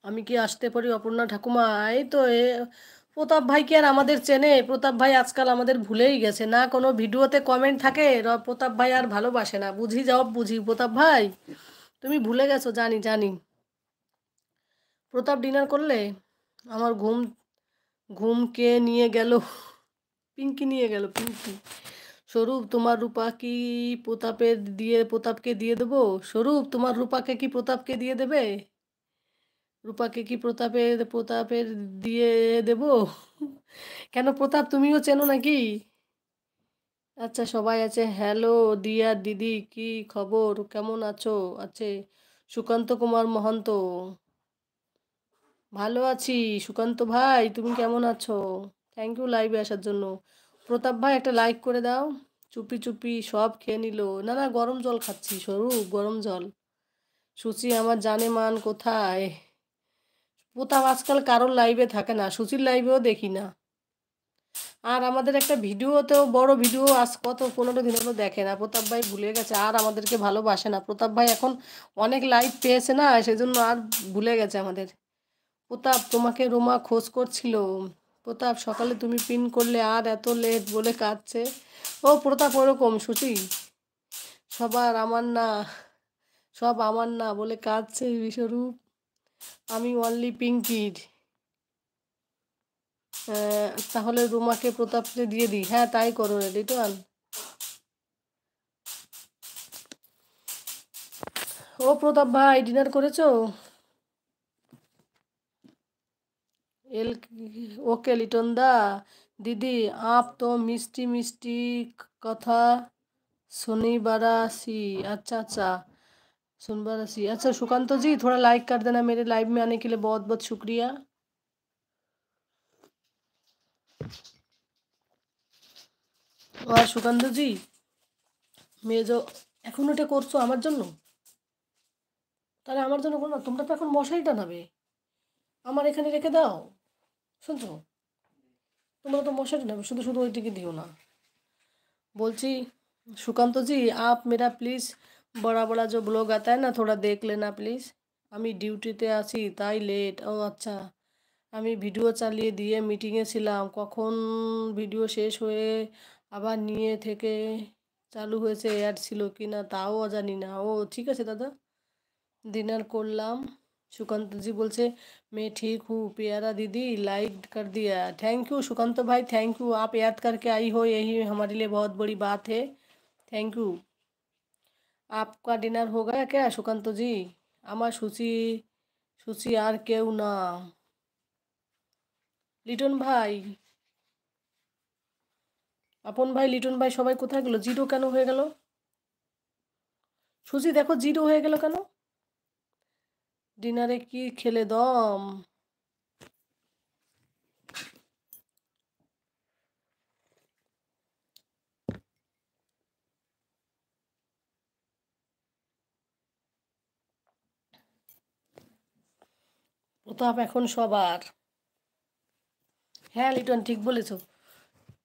আমি কি আসতে পারি অপর্ণা ঠাকুমা? এই তো প্রতাপ ভাই কি আর আমাদের চেনে? প্রতাপ ভাই আজকাল আমাদের ভুলেই গেছে, না কোনো ভিডিওতে কমেন্ট থাকে। প্রতাপ ভাই আর ভালোবাসে না, বুঝি যাও বুঝি। প্রতাপ ভাই তুমি ভুলে গেছো, জানি জানি। প্রতাপ ডিনার করলে? আমার ঘুম ঘুম কে নিয়ে গেল? পিঙ্কি নিয়ে গেল, পিঙ্কি। স্বরূপ তোমার রূপা কি প্রতাপকে দিয়ে দেবো? স্বরূপ তোমার রূপাকে কি প্রতাপকে দিয়ে দেবে? রূপাকে কি প্রতাপের দিয়ে দেব? কেন প্রতাপ তুমিও চেনো নাকি? আচ্ছা সবাই আছে। হ্যালো দিয়া দিদি, কি খবর, কেমন আছো? আছে সুকান্ত কুমার মহন্ত। ভালো আছি। সুকান্ত ভাই তুমি কেমন আছো? থ্যাংক ইউ লাইভে আসার জন্য। প্রতাপ ভাই একটা লাইক করে দাও। চুপি চুপি সব খেয়ে নিল। না না, গরম জল খাচ্ছি স্বরূপ, গরম জল। সুচি আমার জানে মান কোথায়? প্রতাপ আজকাল কারোর লাইভে থাকে না, সুচির লাইভেও দেখি না। আর আমাদের একটা ভিডিওতেও, বড় ভিডিও আজ কত 15 দিন হলো দেখে না। প্রতাপ ভাই ভুলে গেছে, আর আমাদেরকে ভালোবাসে না। প্রতাপ ভাই এখন অনেক লাইভ পেয়েছে না, সেজন্য আর ভুলে গেছে আমাদের। প্রতাপ তোমাকে রোমা খোঁজ করছিল। প্রতাপ সকালে তুমি পিন করলে আর এত লেট বলে কাঁদছে। ও প্রতাপ ওরকম সুচি, সবার আমার না, সব আমার না বলে কাঁদছে বিশ্বরূপ। আমি অনলি পিঙ্কির। তাহলে রুমাকে প্রতাপকে দিয়ে দিই। হ্যাঁ তাই করো রে লিটন। ও প্রতাপ ভাই ডিনার করেছো? এল ওকে লিটন দা। দিদি आप तो मिष्टी मिष्टी কথা सुनी अच्छा अच्छा, सुन अच्छा सुकांत जी थोड़ा लाइक कर देना, मेरे लाइव में आने के लिए बहुत बहुत शुक्रिया। और सुकांत जी মেয়ে जो এখন ওটা করছো আমার জন্য, তাহলে আমার জন্য করো না। তোমরা তো এখন মশারি টানাবে, আমার এখানে রেখে দাও। শুনছো? তোমরা তো মশারি টানাবে, শুধু শুধু ওইটিকে দিও না। বলছি सुकांत जी आप मेरा प्लीज़ बड़ा बड़ा जो ब्लॉग आता है ना थोड़ा देख लेना प्लीज़। আমি ডিউটিতে আছি তাই লেট। ও আচ্ছা, আমি ভিডিও চালিয়ে দিয়ে মিটিংয়ে ছিলাম, কখন ভিডিও শেষ হয়ে আবার নিয়ে থেকে চালু হয়েছে, অ্যাড ছিল কি না তাও জানি না। ও ঠিক আছে দাদা, डिनर করলাম। सुकांत जी बोलছে मैं ठीक हूँ प्यारा दीदी, लाइक कर दिया। थैंक यू सुकांत भाई, थैंक यू, आप याद करके आई हो, यही हमारे लिए बहुत बड़ी बात है। Thank you. आपका डिनर हो गया क्या सुकांत जी? আমার সুচি আর কেউ না। লিটন ভাই, আপন ভাই, লিটন ভাই সবাই কোথায় গেল? জিরো কেন হয়ে গেল? সুচি দেখো জিরো হয়ে গেল কেন? ডিনারে কি খেলে দম? প্রতাপ এখন সবার। হ্যাঁ লিটন ঠিক বলেছো।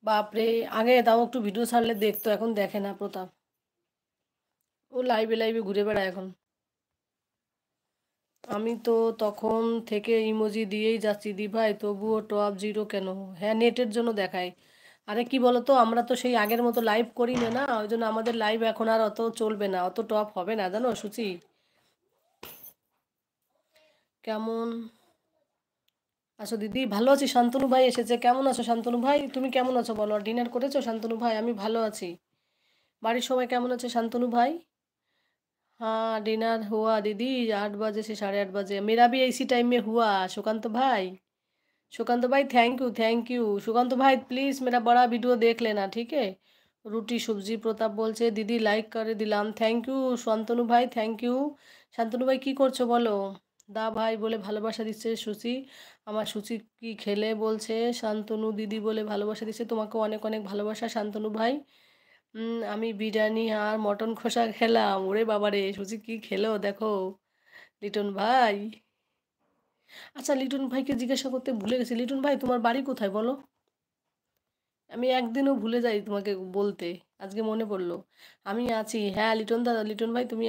বাপরে, আগে তাও একটু ভিডিও ছাড়লে দেখতো, এখন দেখে না প্রতাপ। ও লাইভে লাইভে ঘুরে বেড়ায় এখন। আমি তো তখন থেকে ইমোজি দিয়েই যাচ্ছি দি ভাই, তবুও টপ জিরো কেন? হ্যাঁ নেটের জন্য দেখায়। আরে কি বলতো, আমরা তো সেই আগের মতো লাইভ করি না, না ওই জন্য আমাদের লাইভ এখন আর অত চলবে না, অত টপ হবে না, জানো সুচি। কেমন আছো দিদি? ভালো আছি। শান্তনু ভাই এসেছে। কেমন আছো শান্তনু ভাই? তুমি কেমন আছো বলো। ডিনার করেছো শান্তনু ভাই? আমি ভালো আছি। বাড়ির সবাই কেমন আছে শান্তনু ভাই? हाँ डिनर हुआ दीदी, 8 बजे से 8:30 बजे, मेरा भी इसी टाइम में हुआ। सुकांत भाई, सुकांत भाई thank you thank you. Sukant भाई प्लीज़ मेरा बड़ा वीडियो देख लेना, ठीक है। রুটি সবজি প্রতাপ বলছে দিদি লাইক করে দিলাম, থ্যাংক ইউ শান্তনু ভাই, থ্যাংক ইউ। শান্তনু ভাই কি করছো বলো? দা ভাই বলে ভালোবাসা দিচ্ছে সুচি। আমার সুচি কি খেলে বলছে শান্তনু দিদি বলে ভালোবাসা দিচ্ছে, তোমাকে অনেক অনেক ভালোবাসা শান্তনু ভাই। আমি বিরিয়ানি আর মটন কষা খেলাম। ওরে বাবারে, সুচি কি খেলো দেখো লিটন ভাই। আচ্ছা লিটন ভাইকে জিজ্ঞাসা করতে ভুলে গেছি, লিটন ভাই তোমার বাড়ি কোথায় বলো? আমি একদিনও ভুলে যাই তোমাকে বলতে, আজকে মনে পড়লো। আমি আছি, হ্যাঁ লিটন দাদা, লিটন ভাই তুমি